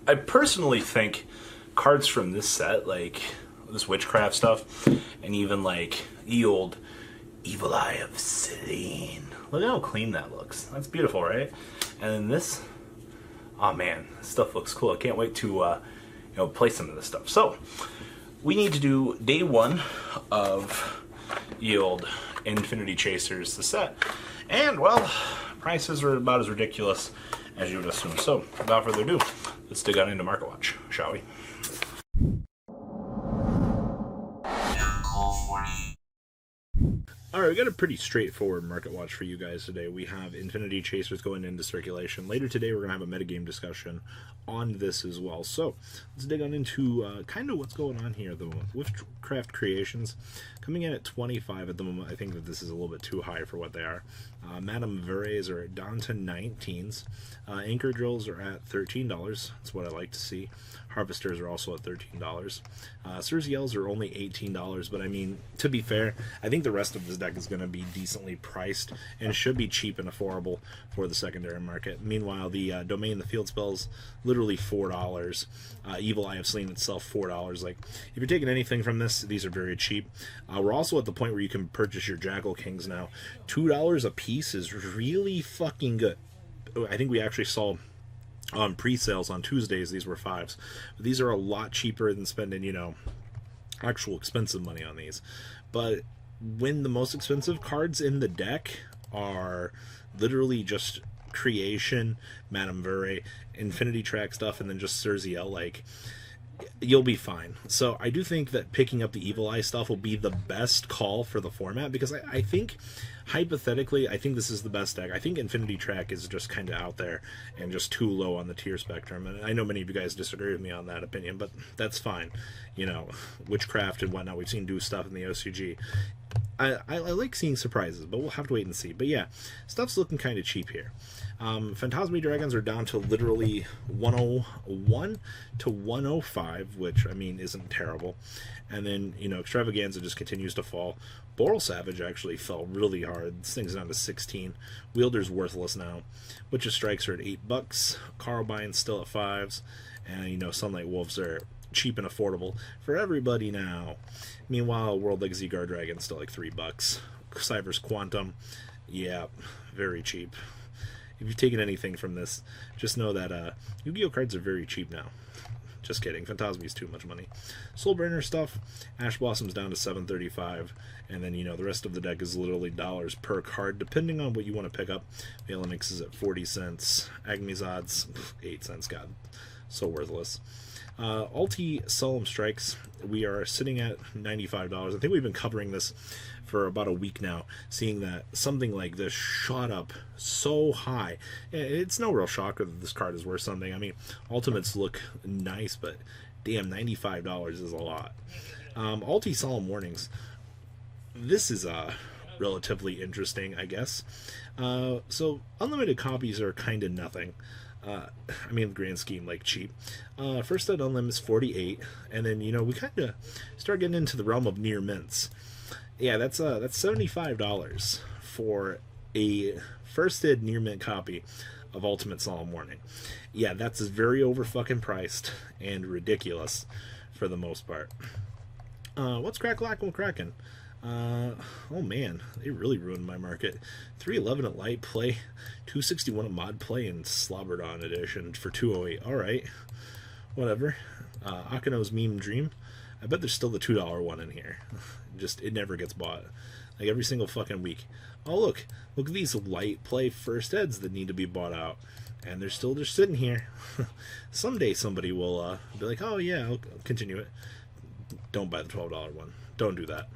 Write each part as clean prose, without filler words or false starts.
I personally think cards from this set, like this witchcraft stuff, and even like the old Evil Eye of Selene. Look how clean that looks. That's beautiful, right? And then this, oh man, this stuff looks cool. I can't wait to play some of this stuff. So we need to do day one of the old Infinity Chasers, the set. And well, prices are about as ridiculous as you would assume. So without further ado, let's dig on into Market Watch, shall we? Alright, we got a pretty straightforward market watch for you guys today. We have Infinity Chasers going into circulation. Later today, we're going to have a metagame discussion on this as well. So, let's dig on into kind of what's going on here. The Witchcraft Creations coming in at 25 at the moment. I think that this is a little bit too high for what they are. Madame Verres are down to 19s. Anchor Drills are at $13. That's what I like to see. Harvesters are also at $13. Cerziels are only $18, but I mean, to be fair, I think the rest of this deck is going to be decently priced and should be cheap and affordable for the secondary market. Meanwhile, the Domain, the Field Spells, literally $4. Evil Eye of Selene itself, $4. Like, if you're taking anything from this, these are very cheap. We're also at the point where you can purchase your Jackal Kings now. $2 a piece is really fucking good. I think we actually saw on pre-sales on Tuesdays, these were 5s. But these are a lot cheaper than spending, actual expensive money on these. But when the most expensive cards in the deck are literally just Creation, Madame Verre, Infinity Track stuff, and then just Cerziel, like, you'll be fine. So I do think that picking up the Evil Eye stuff will be the best call for the format, because I think, hypothetically, I think this is the best deck. I think Infinity Track is just kind of out there and just too low on the tier spectrum. And I know many of you guys disagree with me on that opinion, but that's fine. Witchcraft and whatnot, we've seen do stuff in the OCG. I like seeing surprises, but we'll have to wait and see. But yeah, stuff's looking kind of cheap here. Phantasmi Dragons are down to literally 101 to 105, which, I mean, isn't terrible. And then, Extravaganza just continues to fall. Boral Savage actually fell really hard. This thing's down to 16. Wielder's worthless now. Witch's Strikes are at $8. Carbine's still at 5s. And, Sunlight Wolves are cheap and affordable for everybody now. Meanwhile, World Legacy Guard Dragon's still like $3. Cyber's Quantum, yeah, very cheap. If you've taken anything from this, just know that Yu-Gi-Oh cards are very cheap now. Just kidding, Phantasmi is too much money. Soulbringer stuff, Ash Blossom's down to $7.35, and then, the rest of the deck is literally dollars per card, depending on what you want to pick up. Valenix is at 40 cents, Agmizad's 8 cents, God, so worthless. Alti Solemn Strikes, we are sitting at $95. I think we've been covering this for about a week now, seeing that something like this shot up so high. It's no real shocker that this card is worth something. I mean, Ultimates look nice, but damn, $95 is a lot. Alti Solemn Warnings, this is relatively interesting, I guess. So unlimited copies are kind of nothing. I mean, grand scheme, like, cheap. First Ed Unlim is 48, and then, we kind of start getting into the realm of near mints. Yeah, that's $75 for a First Ed near mint copy of Ultimate Solemn Warning. Yeah, that's very over fucking priced and ridiculous for the most part. What's Crack-a-lack-a cracking? Oh man, they really ruined my market. 311 at light play, 261 at mod play, and Slobbered On edition for 208. Alright, whatever. Akano's Meme Dream. I bet there's still the $2 one in here. Just, it never gets bought. Like, every single fucking week. Oh, look at these light play first eds that need to be bought out. And they're still just sitting here. Someday somebody will be like, oh yeah, I'll continue it. Don't buy the $12 one. Don't do that.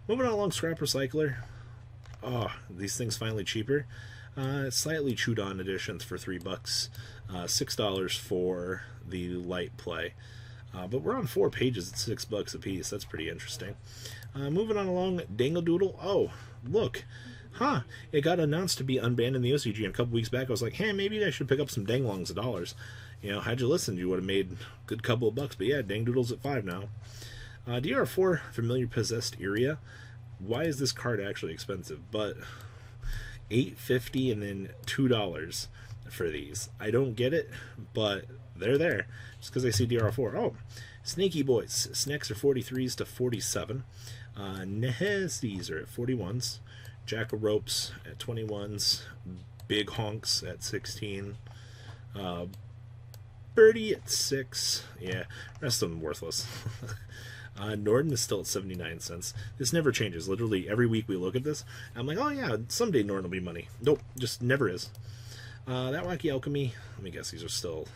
Moving on along, Scrap Recycler. Oh, these things finally cheaper. Slightly chewed on editions for $3. $6 for the light play. But we're on 4 pages at $6 a piece. That's pretty interesting. Moving on along, Dangle Doodle. Oh, look. It got announced to be unbanned in the OCG, and a couple weeks back I was like, hey, maybe I should pick up some Danglongs at $. Had you listened, you would have made a good couple of bucks. But yeah, Dang Doodle's at $5 now. DR4, Familiar Possessed Area. Why is this card actually expensive? But $8.50 and then $2 for these. I don't get it, but they're there. Just because I see DR4. Oh, Snaky Boys. Snacks are 43s to 47. Nehesies are at 41s. Jackalopes at 21s. Big Honks at 16. Birdie at 6. Yeah, rest of them worthless. Norden is still at 79 cents. This never changes. Literally every week we look at this, I'm like, oh yeah, someday Norden will be money. Nope, just never is. That Wacky Alchemy, let me guess, these are still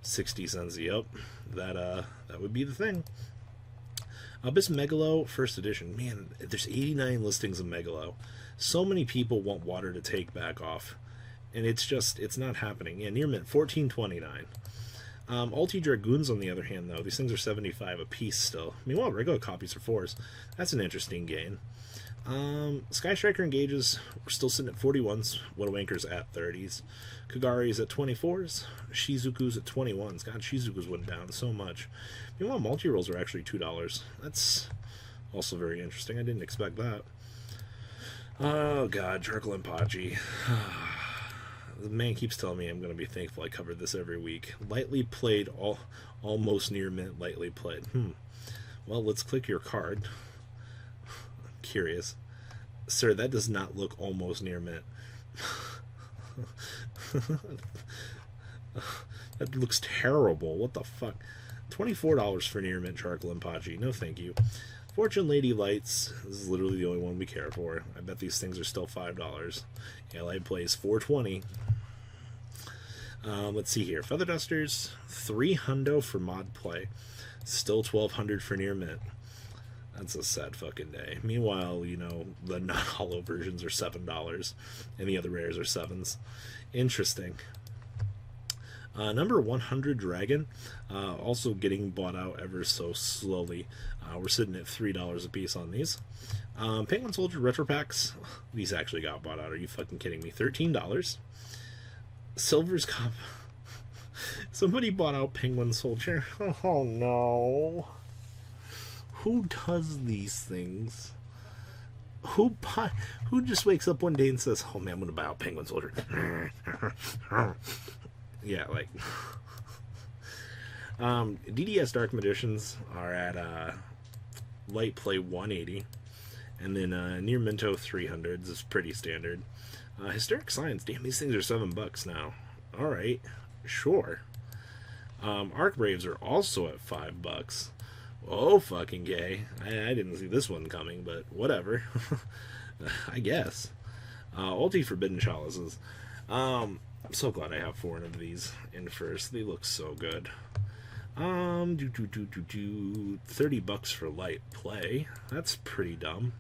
60 cents. Yep, that would be the thing. Abyss Megalo, first edition. Man, there's 89 listings of Megalo. So many people want water to take back off, and it's not happening. Yeah, near mint, 14.29. Ulti Dragoons, on the other hand, though, these things are 75 a piece still. Meanwhile, regular copies are 4s. That's an interesting gain. Sky Striker engages. We're still sitting at 41s. Widowankers at 30s. Kagari's at 24s. Shizuku's at 21s. God, Shizuku's went down so much. Meanwhile, multi-rolls are actually $2. That's also very interesting. I didn't expect that. Oh, God, Charcoal and Pachi. The man keeps telling me I'm going to be thankful I covered this every week. Lightly played, almost near mint, lightly played. Well, let's click your card. I'm curious. Sir, that does not look almost near mint. That looks terrible. What the fuck? $24 for near mint Charcoal and Pachi. No thank you. Fortune Lady Lights. This is literally the only one we care for. I bet these things are still $5. Yeah, Light plays $4.20. Let's see here. Feather Dusters, $300 for mod play. Still $1,200 for near mint. That's a sad fucking day. Meanwhile, you know, the non-hollow versions are $7, and the other rares are 7s. Interesting. Number 100 Dragon, also getting bought out ever so slowly. We're sitting at $3 a piece on these. Penguin Soldier Retro Packs, these actually got bought out. Are you fucking kidding me? $13. Silver's Cup. Somebody bought out Penguin Soldier. Oh no. Who does these things? Who just wakes up one day and says, oh man, I'm gonna buy out Penguin Soldier. Yeah, like DDS Dark Magicians are at light play 180, and then near Minto 300s is pretty standard. Hysteric Science, damn, these things are $7 now. All right, sure. Arc Braves are also at $5. Oh, fucking gay. I didn't see this one coming, but whatever. I guess. Ulti Forbidden Chalices. I'm so glad I have 4 of these in first. They look so good. $30 for light play. That's pretty dumb.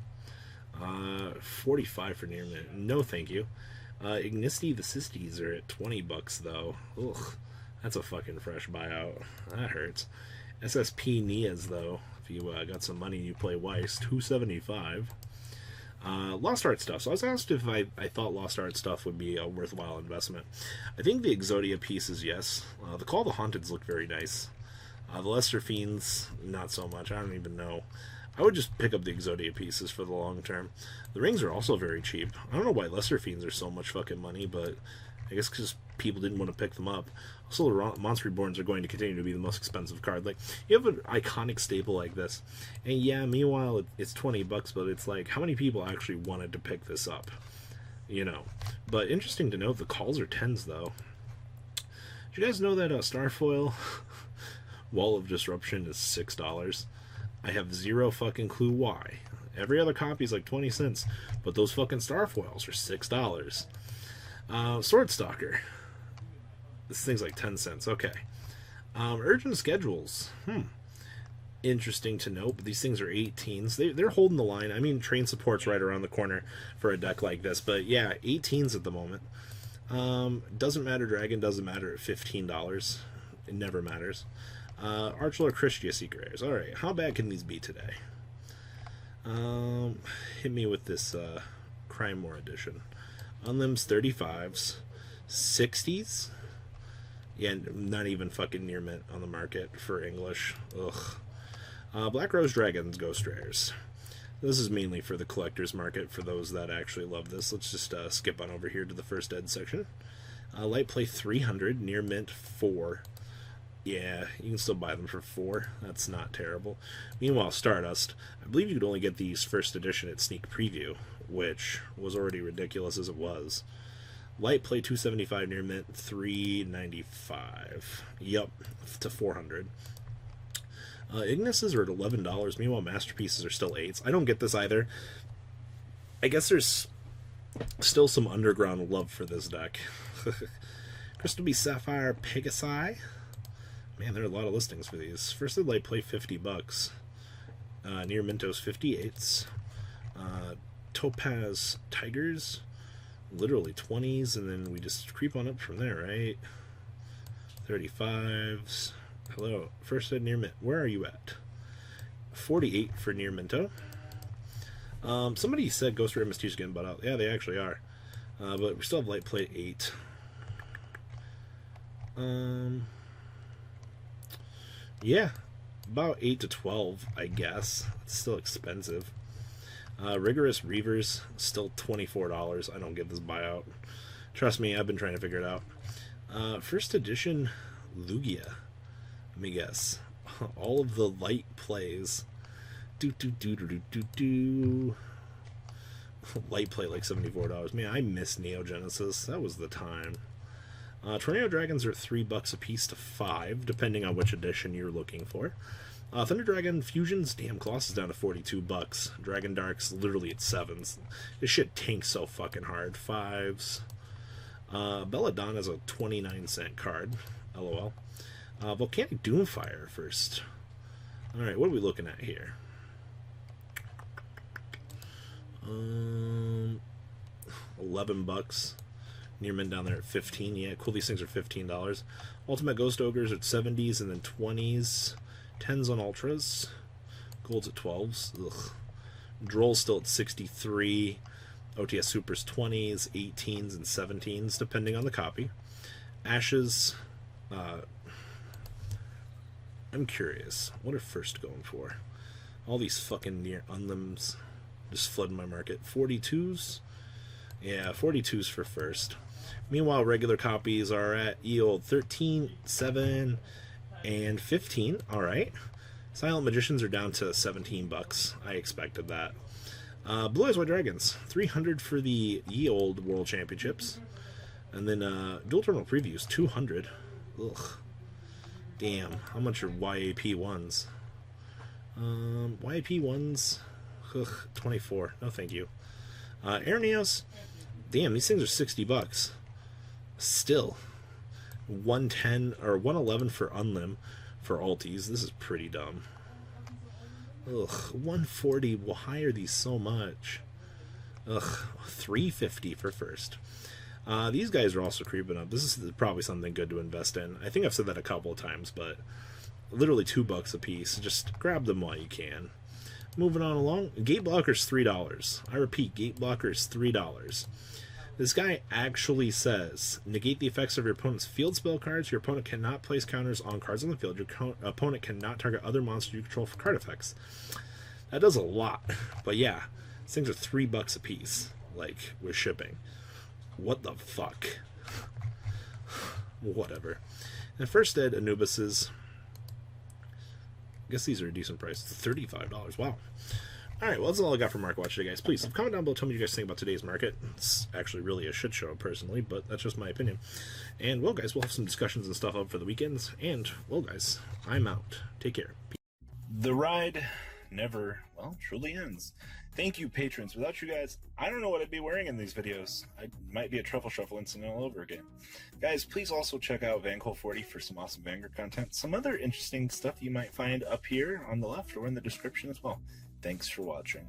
45 for near mint. No, thank you. Ignisty the Sistis are at $20 though. Ugh, that's a fucking fresh buyout. That hurts. SSP Nias though, if you got some money and you play Weiss, $275. Lost Art stuff. So I was asked if I thought Lost Art stuff would be a worthwhile investment. I think the Exodia pieces, yes. The Call of the Haunteds look very nice. The Lesser Fiends, not so much. I don't even know. I would just pick up the Exodia pieces for the long term. The rings are also very cheap. I don't know why Lesser Fiends are so much fucking money, but I guess because people didn't want to pick them up. Also, the Monster Reborns are going to continue to be the most expensive card. Like, you have an iconic staple like this, and yeah, meanwhile, it's $20, but it's like, how many people actually wanted to pick this up? You know. But interesting to note, the calls are 10s, though. Did you guys know that Starfoil Wall of Disruption is $6? I have zero fucking clue why. Every other copy is like 20 cents, but those fucking Starfoils are $6. Sword Stalker. This thing's like 10 cents. Okay. Urgent Schedules. Interesting to note, but these things are 18s. They're holding the line. I mean, Train Support's right around the corner for a deck like this, but yeah, 18s at the moment. Doesn't matter, Dragon doesn't matter at $15. It never matters. Archlord Christia Secret Rares. Alright, how bad can these be today? Hit me with this Crime War edition. Unlims 35s. 60s? Yeah, not even fucking near mint on the market for English. Ugh. Black Rose Dragons Ghost Rares. This is mainly for the collector's market, for those that actually love this. Let's just skip on over here to the first ed section. Light play 300, near mint 4. Yeah, you can still buy them for 4. That's not terrible. Meanwhile, Stardust, I believe you could only get these first edition at Sneak Preview, which was already ridiculous as it was. Light Play 275 near mint, 395. Yup, to 400. Ignises are at $11. Meanwhile, Masterpieces are still 8s. I don't get this either. I guess there's still some underground love for this deck. Crystal Bee Sapphire Pegasi. Man, there are a lot of listings for these. First Light Play, $50. Near Mintos, 58s. Topaz Tigers, literally 20s, and then we just creep on up from there, right? 35s. Hello, first ed near mint. Where are you at? 48 for near Minto. Somebody said Ghost Rare MST is getting bought out. Yeah, they actually are. But we still have Light Play 8. Yeah, about 8 to 12, I guess. It's still expensive. Rigorous Reavers, still $24. I don't get this buyout. Trust me, I've been trying to figure it out. First edition Yugioh. Let me guess. All of the light plays. Light play like $74. Man, I miss Neo Genesis. That was the time. Tornado Dragons are $3 a piece to 5, depending on which edition you're looking for. Thunder Dragon Fusions, damn, Colossus down to $42. Dragon Darks literally at 7s. This shit tanks so fucking hard. 5s. Belladonna's a 29-cent card. LOL. Volcanic Doomfire first. Alright, what are we looking at here? $11. Nearman down there at 15. Yeah, cool. These things are $15. Ultimate Ghost Ogres at 70s and then 20s. 10s on Ultras. Gold's at 12s. Ugh. Droll's still at 63. OTS Supers 20s, 18s, and 17s, depending on the copy. Ashes. I'm curious. What are first going for? All these fucking near unlims just flooding my market. 42s. Yeah, 42s for first. Meanwhile, regular copies are at old 13, 7, and 15. All right. Silent Magicians are down to $17. I expected that. Blue Eyes White Dragons, 300 for the old World Championships, and then Dual Terminal Previews, 200. Ugh. Damn. How much are YAP ones? YAP ones, ugh, 24. No, thank you. Air Neos. Damn, these things are $60. Still, 110 or 111 for Unlim for Alties. This is pretty dumb. Ugh, 140. Why are these so much? Ugh, 350 for first. These guys are also creeping up. This is probably something good to invest in. I think I've said that a couple of times, but literally $2 a piece. Just grab them while you can. Moving on along, Gate Blocker's $3. I repeat, Gate Blocker's $3. This guy actually says, negate the effects of your opponent's field spell cards. Your opponent cannot place counters on cards on the field. Your opponent cannot target other monsters you control for card effects. That does a lot. But yeah, these things are $3 a piece, like, with shipping. What the fuck? Whatever. And first ed Anubis's, I guess these are a decent price. $35. Wow. Alright, well, that's all I got for Market Watch today, guys. Please, comment down below, tell me what you guys think about today's market. It's actually really a shit show, personally, but that's just my opinion. And, well, guys, we'll have some discussions and stuff up for the weekends. And, well, guys, I'm out. Take care. The ride never, well, truly ends. Thank you, patrons. Without you guys, I don't know what I'd be wearing in these videos. I might be a Truffle Shuffle incident all over again. Guys, please also check out VanCole40 for some awesome Vanguard content. Some other interesting stuff you might find up here on the left or in the description as well. Thanks for watching.